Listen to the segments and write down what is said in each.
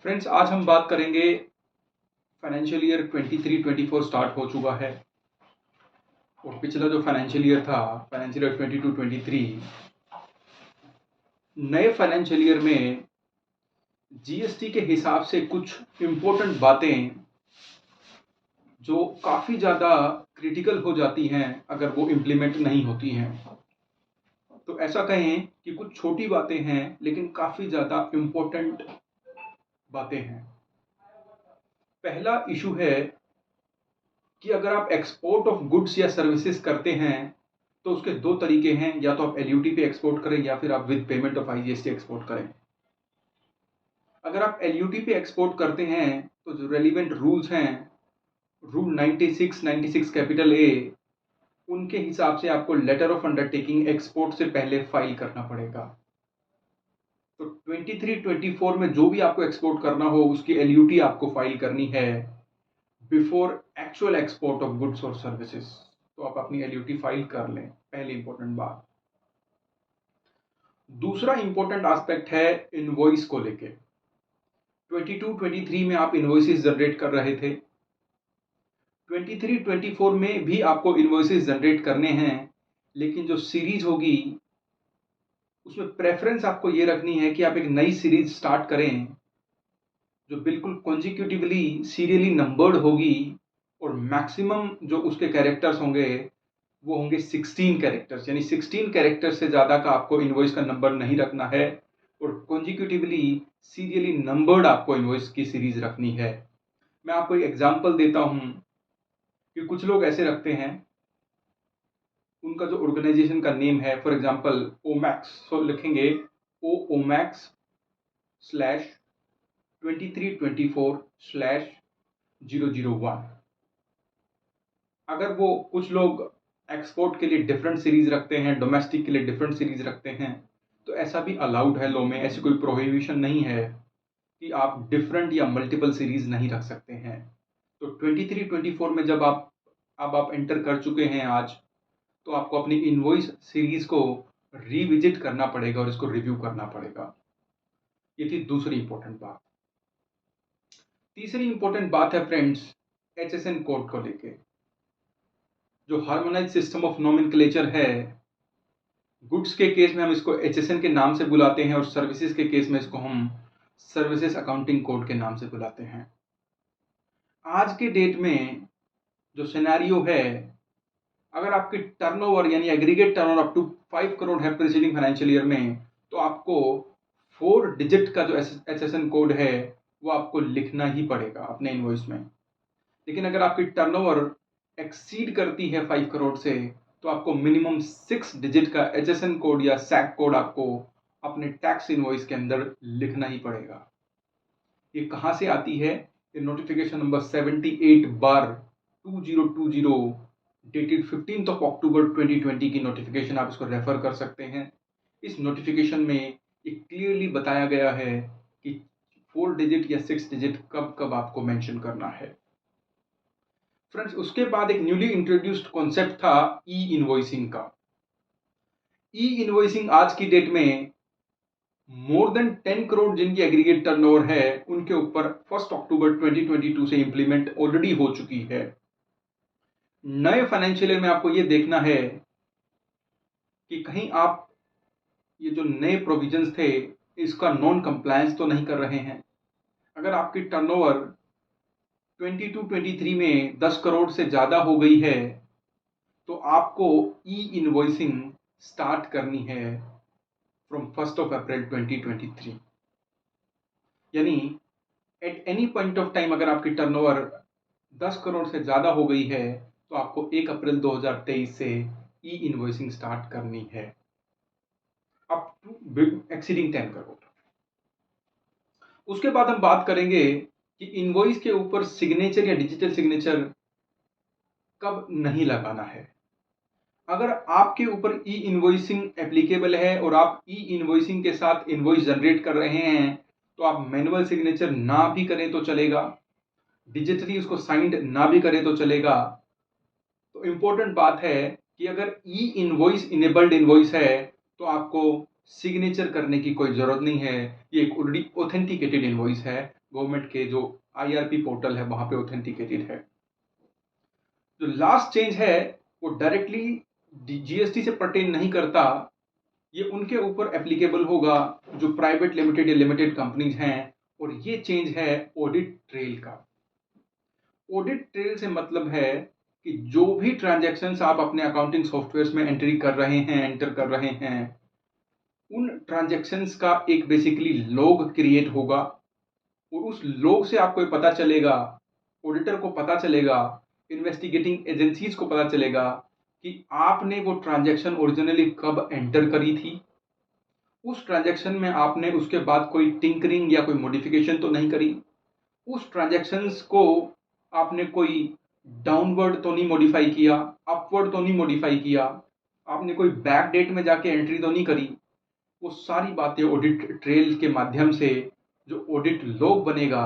Friends, आज हम बात करेंगे फाइनेंशियल ईयर 23-24 स्टार्ट हो चुका है और पिछला जो फाइनेंशियल ईयर था, फाइनेंशियल ईयर 22-23, नए फाइनेंशियल ईयर में जीएसटी के हिसाब से कुछ इम्पोर्टेंट बातें जो काफ़ी ज़्यादा क्रिटिकल हो जाती हैं अगर वो इम्प्लीमेंट नहीं होती हैं। तो ऐसा कहें कि कुछ छोटी बातें हैं लेकिन काफ़ी ज़्यादा इम्पोर्टेंट बातें हैं। पहला इशू है कि अगर आप एक्सपोर्ट ऑफ गुड्स या सर्विसेज करते हैं तो उसके दो तरीके हैं, या तो आप एलयूटी पे एक्सपोर्ट करें या फिर आप with payment of IGST export करें। अगर आप एलयूटी पे एक्सपोर्ट करते हैं तो जो रेलिवेंट रूल्स हैं, रूल 96 कैपिटल ए, उनके हिसाब से आपको लेटर ऑफ अंडरटेकिंग एक्सपोर्ट से पहले फाइल करना पड़ेगा। तो 23-24 में जो भी आपको एक्सपोर्ट करना हो उसकी एलयूटी आपको फाइल करनी है before actual export of goods और सर्विसेज। तो आप अपनी एलयूटी फाइल कर लें, पहली इंपॉर्टेंट बात। दूसरा इंपॉर्टेंट एस्पेक्ट है इनवॉइस को लेके। 22-23 में आप इनवॉइसेस जनरेट कर रहे थे, 23-24 में भी आपको इनवॉइसेस जनरेट करने हैं, लेकिन जो सीरीज होगी उसमें प्रेफरेंस आपको ये रखनी है कि आप एक नई सीरीज स्टार्ट करें जो बिल्कुल कॉन्जिक्यूटिवली सीरियली नंबर्ड होगी और मैक्सिमम जो उसके कैरेक्टर्स होंगे वो होंगे 16 कैरेक्टर्स, यानी 16 कैरेक्टर से ज़्यादा का आपको इनवॉइस का नंबर नहीं रखना है और कॉन्जिक्यूटिवली सीरियली नंबर्ड आपको इनवॉइस की सीरीज रखनी है। मैं आपको एक एग्जांपल देता हूँ कि कुछ लोग ऐसे रखते हैं, उनका जो ऑर्गेनाइजेशन का नेम है फॉर एग्जांपल ओमैक्स, सो लिखेंगे ओमैक्स स्लैश 23-24 स्लैश 001। अगर वो कुछ लोग एक्सपोर्ट के लिए डिफरेंट सीरीज रखते हैं, डोमेस्टिक के लिए डिफरेंट सीरीज रखते हैं, तो ऐसा भी अलाउड है लॉ में। ऐसी कोई प्रोहिबिशन नहीं है कि आप डिफरेंट या मल्टीपल सीरीज नहीं रख सकते हैं। तो 23-24 में जब आप एंटर कर चुके हैं आज, तो आपको अपनी इनवॉइस सीरीज को रिविजिट करना पड़ेगा और इसको रिव्यू करना पड़ेगा। ये थी दूसरी इंपॉर्टेंट बात। तीसरी इंपॉर्टेंट बात है फ्रेंड्स, एचएसएन कोड को लेके। जो हार्मोनाइज सिस्टम ऑफ नोमेनक्लेचर है, गुड्स के केस में हम इसको एचएसएन के नाम से बुलाते हैं और सर्विसेज के केस में इसको हम सर्विसेज अकाउंटिंग कोड के नाम से बुलाते हैं। आज के डेट में जो सिनेरियो है, अगर आपकी टर्नओवर यानी aggregate turnover up to 5 crore है प्रीसीडिंग फाइनेंशियल ईयर में, तो आपको 4 डिजिट का जो एचएसएन कोड है वो आपको लिखना ही पड़ेगा अपने इनवॉइस में। लेकिन अगर आपकी टर्नओवर एक्सीड करती है 5 करोड़ से, तो आपको मिनिमम 6 डिजिट का एचएसएन कोड या सैक कोड आपको अपने टैक्स इनवॉइस के अंदर लिखना ही पड़ेगा। ये कहाँ से आती है? ये नोटिफिकेशन नंबर 78/2020 डेटेड 15 अक्टूबर 2020 की नोटिफिकेशन, आप इसको रेफर कर सकते हैं। इस नोटिफिकेशन में ये क्लियरली बताया गया है कि 4 डिजिट या 6 डिजिट कब कब आपको मेंशन करना है। फ्रेंड्स, उसके बाद एक न्यूली इंट्रोड्यूस्ड कॉन्सेप्ट था ई इनवॉइसिंग का। ई इनवॉइसिंग आज की डेट में मोर देन 10 करोड़ जिनकी एग्रीगेट टर्नओवर है, उनके ऊपर 1 अक्टूबर 2022 से इंप्लीमेंट ऑलरेडी हो चुकी है। नए फाइनेंशियल ईयर में आपको ये देखना है कि कहीं आप ये जो नए प्रोविजंस थे इसका नॉन कंप्लायंस तो नहीं कर रहे हैं। अगर आपकी टर्नओवर 22-23 में 10 करोड़ से ज़्यादा हो गई है, तो आपको ई इनवॉइसिंग स्टार्ट करनी है फ्रॉम 1 अप्रैल 2023। यानी at any point of time अगर आपकी टर्नओवर 10 करोड़ से ज़्यादा हो गई है, तो आपको 1 अप्रैल 2023 से ई इनवॉइसिंग स्टार्ट करनी है अप टू एक्सीडिंग 10 करोड़। उसके बाद हम बात करेंगे कि इनवॉइस के ऊपर सिग्नेचर या डिजिटल सिग्नेचर कब नहीं लगाना है। अगर आपके ऊपर ई इनवॉइसिंग एप्लीकेबल है और आप ई इनवॉइसिंग के साथ इनवॉइस जनरेट कर रहे हैं, तो आप मैनुअल सिग्नेचर ना भी करें तो चलेगा, डिजिटली उसको साइंड ना भी करें तो चलेगा। तो इंपॉर्टेंट बात है कि अगर ई इनवॉइस इनेबल्ड इनवॉइस है तो आपको सिग्नेचर करने की कोई ज़रूरत नहीं है। ये एक ऑलरेडी ऑथेंटिकेटेड इनवॉइस है। गवर्नमेंट के जो IRP पोर्टल है वहाँ पे ऑथेंटिकेटेड है। जो लास्ट चेंज है वो डायरेक्टली GST से पर्टेन नहीं करता। ये उनके ऊपर एप्लीकेबल होगा जो प्राइवेट लिमिटेड या लिमिटेड कंपनीज हैं, और ये चेंज है ऑडिट ट्रेल का। ऑडिट ट्रेल से मतलब है कि जो भी ट्रांजैक्शंस आप अपने अकाउंटिंग सॉफ्टवेयर में एंटर कर रहे हैं, उन ट्रांजैक्शंस का एक बेसिकली लॉग क्रिएट होगा, और उस लॉग से आपको पता चलेगा, ऑडिटर को पता चलेगा, इन्वेस्टिगेटिंग एजेंसीज को पता चलेगा कि आपने वो ट्रांजैक्शन ओरिजिनली कब एंटर करी थी। उस ट्रांजैक्शन में आपने उसके बाद कोई टिंकरिंग या कोई मॉडिफिकेशन तो नहीं करी। उस ट्रांजैक्शंस को आपने कोई डाउनवर्ड तो नहीं मॉडिफाई किया, अपवर्ड तो नहीं मॉडिफाई किया, आपने कोई बैक डेट में जाके एंट्री तो नहीं करी। वो सारी बातें ऑडिट ट्रेल के माध्यम से जो ऑडिट लॉग बनेगा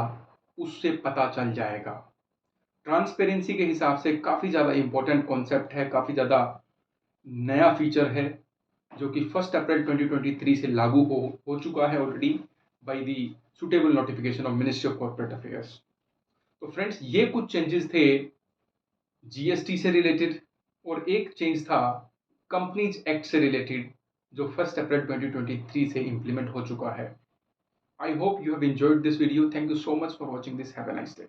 उससे पता चल जाएगा। ट्रांसपेरेंसी के हिसाब से काफ़ी ज़्यादा इंपॉर्टेंट कॉन्सेप्ट है, काफ़ी ज़्यादा नया फीचर है, जो कि 1 अप्रैल 2023 से लागू हो चुका है already by the suitable notification of ministry of corporate affairs. तो फ्रेंड्स, ये कुछ चेंजेस थे GST से रिलेटेड, और एक चेंज था कंपनीज एक्ट से रिलेटेड जो 1 अप्रैल 2023 से इंप्लीमेंट हो चुका है। I hope you have enjoyed this video. Thank you so much for watching this. Have a nice day.